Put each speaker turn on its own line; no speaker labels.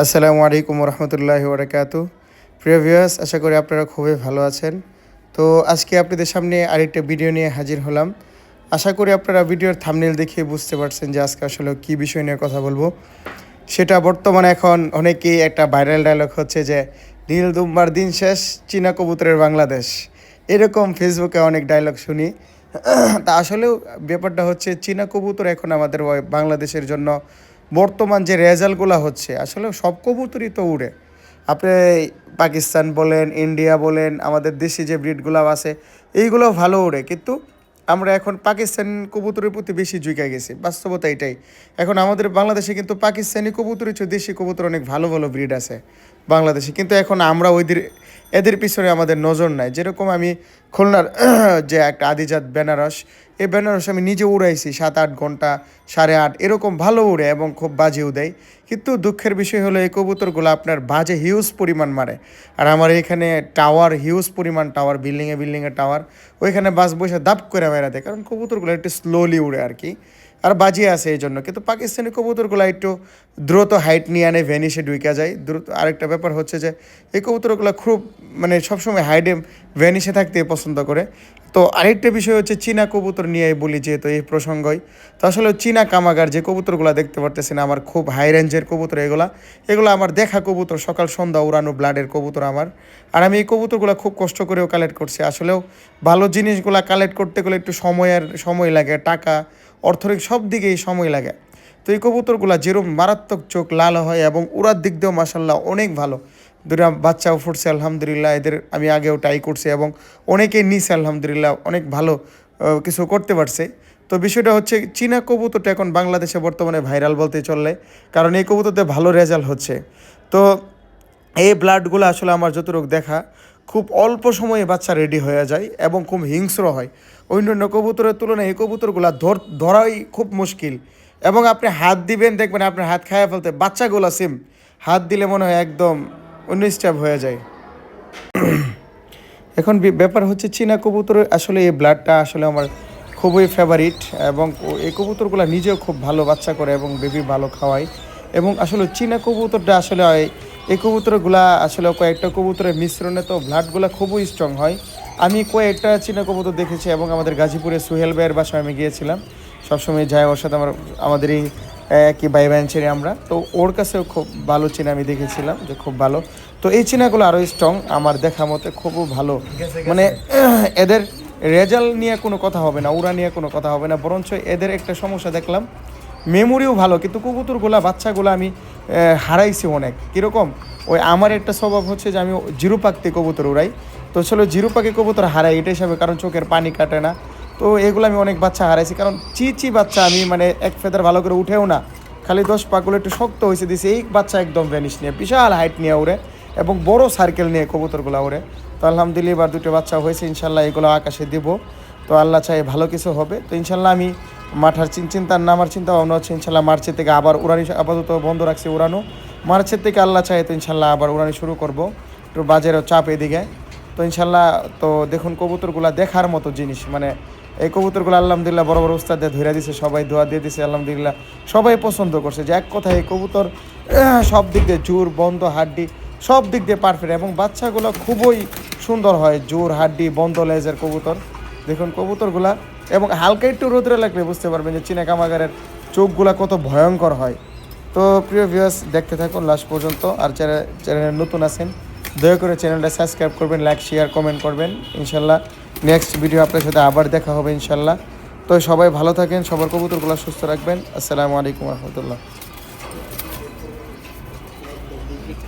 আসসালামু আলাইকুম রহমতুল্লাহি ওবরাকাতু। প্রিয় ভিউয়ার্স, আশা করি আপনারা খুবই ভালো আছেন। তো আজকে আপনাদের সামনে আরেকটা ভিডিও নিয়ে হাজির হলাম। আশা করি আপনারা ভিডিওর থাম্বনেল দেখে বুঝতে পারছেন যে আজকে আসলে কী বিষয় নিয়ে কথা বলবো। সেটা বর্তমানে এখন অনেকেই একটা ভাইরাল ডায়লগ হচ্ছে যে নীল দুম্বার দিন শেষ, চীনা কবুতরের বাংলাদেশ। এরকম ফেসবুকে অনেক ডায়লগ শুনি। তা আসলেও ব্যাপারটা হচ্ছে চীনা কবুতর এখন আমাদের বাংলাদেশের জন্য বর্তমান যে রেজাল্টগুলো হচ্ছে আসলে সব কবুতরই তো উড়ে। আপনি পাকিস্তান বলেন, ইন্ডিয়া বলেন, আমাদের দেশি যে ব্রিডগুলো আছে এইগুলো ভালো উড়ে, কিন্তু আমরা এখন পাকিস্তান কবুতরের প্রতি বেশি ঝুঁকে গেছি। বাস্তবতা এটাই। এখন আমাদের বাংলাদেশে কিন্তু পাকিস্তানি কবুতরের চেয়ে দেশি কবুতর অনেক ভালো ভালো ব্রিড আছে বাংলাদেশে, কিন্তু এখন আমরা এদের পিছনে আমাদের নজর নাই। যেরকম আমি খুলনার যে একটা আদিজাত বেনারস, এই বেনারস আমি নিজে উড়াইছি 7-8 ঘন্টা, 8.5 এরকম ভালো উড়ে এবং খুব বাজেও দেয়। কিন্তু দুঃখের বিষয় হলো এই কবুতরগুলো আপনার বাজে হিউজ পরিমাণ মারে। আর আমার এখানে টাওয়ার, হিউজ পরিমাণ টাওয়ার, বিল্ডিংয়ে টাওয়ার, ওইখানে বাস বসে দাপ করে বেড়াতে, কারণ কবুতরগুলো একটু স্লোলি উড়ে আর কি, আর বাজিয়ে আছে এই জন্য। কিন্তু পাকিস্তানি কবুতরগুলো একটু দ্রুত হাইট নিয়ে আনে, ভ্যানিশে ঢুকে যায় দ্রুত। আরেকটা ব্যাপার হচ্ছে যে এই কবুতরগুলো খুব মানে সবসময় হাইডে ভ্যানিশে থাকতে পছন্দ করে। তো আরেকটা বিষয় হচ্ছে চীনা কবুতর নিয়ে বলি, যেহেতু এই প্রসঙ্গই, তো আসলে চীনা কামাগার যে কবুতরগুলো দেখতে পারতেছেন আমার খুব হাই রেঞ্জের কবুতর, এগুলো আমার দেখা কবুতর, সকাল সন্ধ্যা উড়ানো ব্লাডের কবুতর আমার। আর আমি এই কবুতরগুলো খুব কষ্ট করেও কালেক্ট করছি। আসলেও ভালো জিনিসগুলো কালেক্ট করতে গেলে একটু সময় লাগে, টাকা, অর্থনৈতিক সব দিকেই সময় লাগে। তো এই কবুতরগুলো যেরকম মারাত্মক চোখ লাল হয় এবং উড়ার দিক দিয়েও মাসাল্লাহ অনেক ভালো। দুটা বাচ্চাও ফুটছে আলহামদুলিল্লাহ, এদের আমি আগেও ট্রাই করছি এবং অনেকেই নিছে আলহামদুলিল্লাহ, অনেক ভালো কিছু করতে পারছে। তো বিষয়টা হচ্ছে চীনা কবুতরটা এখন বাংলাদেশে বর্তমানে ভাইরাল বলতে চললে, কারণ এই কবুতরতে ভালো রেজাল্ট হচ্ছে। তো এই ব্লাডগুলো আসলে আমার যতটুকু দেখা খুব অল্প সময়ে বাচ্চা রেডি হয়ে যায় এবং খুব হিংস্র হয়। অন্যান্য কবুতরের তুলনায় এই কবুতরগুলো ধরাই খুব মুশকিল। এবং আপনি হাত দিবেন, দেখবেন আপনার হাত খায়া ফেলতে, বাচ্চাগুলো সেম হাত দিলে মনে হয় একদম অন্য স্টেপ হয়ে যায়। এখন ব্যাপার হচ্ছে চীনা কবুতরের আসলে এই ব্লাডটা আসলে আমার খুবই ফেভারিট, এবং এই কবুতরগুলো নিজেও খুব ভালো বাচ্চা করে এবং বেবি ভালো খাওয়ায়। এবং আসলে চীনা কবুতরটা আসলে এই কবুতরগুলা আসলে কয়েকটা কবুতরের মিশ্রণে তো ব্লাডগুলো খুবই স্ট্রং হয়। আমি কয়েকটা চীনা কবুতর দেখেছি এবং আমাদের গাজীপুরে সোহেল ভাইয়ের বাসায় আমি গিয়েছিলাম, সবসময় যাই ওর সাথে, আমাদের এই একই ভাই ব্যাঞ্চেরি আমরা, তো ওর কাছেও খুব ভালো চীনা আমি দেখেছিলাম যে খুব ভালো। তো এই চীনাগুলো আরও স্ট্রং আমার দেখা মতে, খুবই ভালো। মানে এদের রেজাল্ট নিয়ে কোনো কথা হবে না, উড়া নিয়ে কোনো কথা হবে না, বরঞ্চ এদের একটা সমস্যা দেখলাম, মেমোরিও ভালো। কিন্তু কবুতরগুলা বাচ্চাগুলো আমি হারাইছি অনেক। কীরকম, ওই আমার একটা স্বভাব হচ্ছে যে আমি জিরো পাখতে কবুতর উড়াই, তো চলো জিরো পাখি কবুতর হারাই এটা হিসাবে, কারণ চোখের পানি কাটে না। তো এগুলো আমি অনেক বাচ্চা হারাইছি, কারণ চি বাচ্চা আমি মানে এক ফেদার ভালো করে উঠেও না, খালি 10 পাগুলো একটু শক্ত হয়েছে দিয়েছে, এই বাচ্চা একদম ভ্যানিশ নিয়ে বিশাল হাইট নিয়ে উড়ে এবং বড় সার্কেল নিয়ে কবুতরগুলো উড়ে। তো আলহামদুলিল্লাহ এবার 2টো বাচ্চা হয়েছে, ইনশাল্লাহ এগুলো আকাশে দিব। তো আল্লাহ চাই ভালো কিছু হবে। তো ইনশাল্লাহ আমি মাঠার নামার চিন্তা ভাবনা হচ্ছে, ইনশাল্লাহ মার্চের থেকে আবার উড়ানি আপাতত বন্ধ রাখছি উড়ানো, মার্চের থেকে আল্লাহ চাই তো ইনশাল্লাহ আবার উড়ানি শুরু করব। একটু বাজারেও চাপ এদিকে। তো ইনশাল্লাহ তো দেখুন কবুতরগুলো দেখার মতো জিনিস, মানে এই কবুতরগুলো আলহামদুলিল্লাহ বড় বড় উস্তাদে ধরে দিছে, সবাই দোয়া দিয়ে দিছে আলহামদুলিল্লাহ, সবাই পছন্দ করছে। যে এক কথায় এই কবুতর সব দিক দিয়ে জোর, বন্ধ, হাড্ডি সব দিক দিয়ে পারফেক্ট, এবং বাচ্চাগুলো খুবই সুন্দর হয়, জোর, হাড্ডি, বন্ধ লেজের কবুতর। দেখুন কবুতরগুলা, এবং হালকা একটু রোদরে লাগলে বুঝতে পারবেন যে চীনা কামাগারের চোখগুলা কত ভয়ঙ্কর হয়। তো প্রিয় ভিউয়ার্স, দেখতে থাকুন লাস্ট পর্যন্ত। আর চ্যানেলে নতুন আছেন দয়া করে চ্যানেলটা সাবস্ক্রাইব করবেন, লাইক, শেয়ার, কমেন্ট করবেন। ইনশাল্লাহ নেক্সট ভিডিও আপনার সাথে আবার দেখা হবে ইনশাল্লাহ। তো সবাই ভালো থাকেন, সবার কবুতরগুলো সুস্থ রাখবেন। আসসালামু আলাইকুম রহমতুল্লাহ।